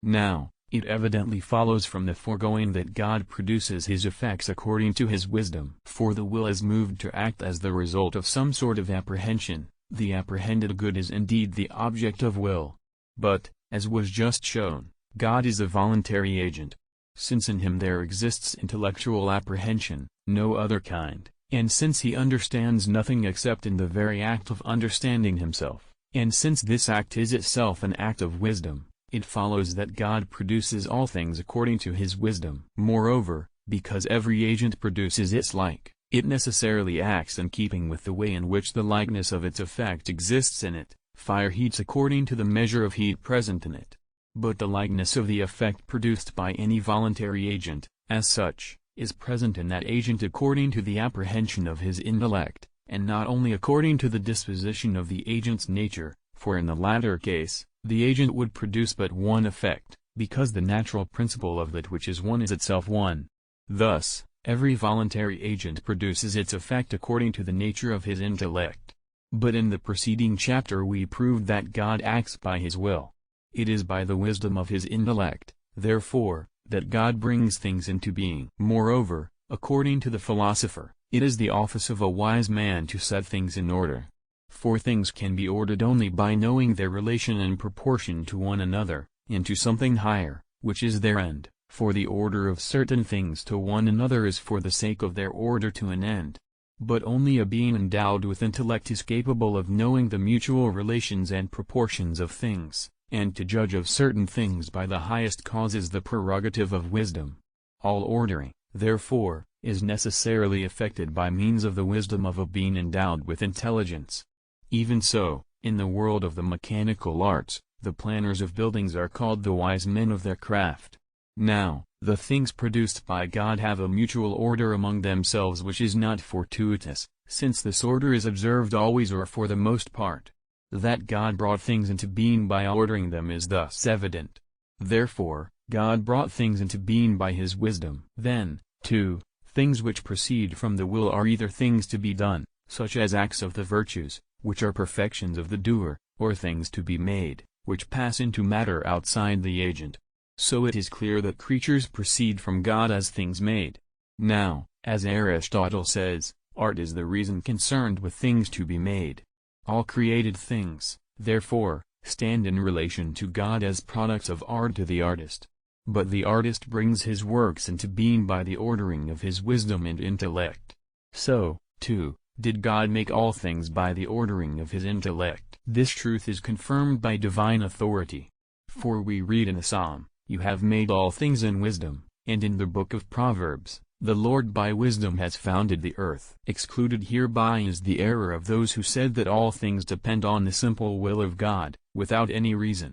Now, it evidently follows from the foregoing that God produces his effects according to his wisdom. For the will is moved to act as the result of some sort of apprehension. The apprehended good is indeed the object of will. But, as was just shown, God is a voluntary agent. Since in him there exists intellectual apprehension, no other kind, and since he understands nothing except in the very act of understanding himself, and since this act is itself an act of wisdom, it follows that God produces all things according to his wisdom. Moreover, because every agent produces its like, it necessarily acts in keeping with the way in which the likeness of its effect exists in it. Fire heats according to the measure of heat present in it. But the likeness of the effect produced by any voluntary agent, as such, is present in that agent according to the apprehension of his intellect, and not only according to the disposition of the agent's nature, for in the latter case, the agent would produce but one effect, because the natural principle of that which is one is itself one. Thus, every voluntary agent produces its effect according to the nature of his intellect. But in the preceding chapter we proved that God acts by his will. It is by the wisdom of his intellect, therefore, that God brings things into being. Moreover, according to the philosopher, it is the office of a wise man to set things in order. For things can be ordered only by knowing their relation and proportion to one another, and to something higher, which is their end, for the order of certain things to one another is for the sake of their order to an end. But only a being endowed with intellect is capable of knowing the mutual relations and proportions of things, and to judge of certain things by the highest cause is the prerogative of wisdom. All ordering, therefore, is necessarily effected by means of the wisdom of a being endowed with intelligence. Even so, in the world of the mechanical arts, the planners of buildings are called the wise men of their craft. Now, the things produced by God have a mutual order among themselves which is not fortuitous, since this order is observed always or for the most part. That God brought things into being by ordering them is thus evident. Therefore, God brought things into being by his wisdom. Then, too, things which proceed from the will are either things to be done, such as acts of the virtues, which are perfections of the doer, or things to be made, which pass into matter outside the agent. So it is clear that creatures proceed from God as things made. Now, as Aristotle says, art is the reason concerned with things to be made. All created things, therefore, stand in relation to God as products of art to the artist. But the artist brings his works into being by the ordering of his wisdom and intellect. So, too, did God make all things by the ordering of his intellect. This truth is confirmed by divine authority. For we read in a psalm, "You have made all things in wisdom," and in the book of Proverbs, "The Lord by wisdom has founded the earth." Excluded hereby is the error of those who said that all things depend on the simple will of God, without any reason.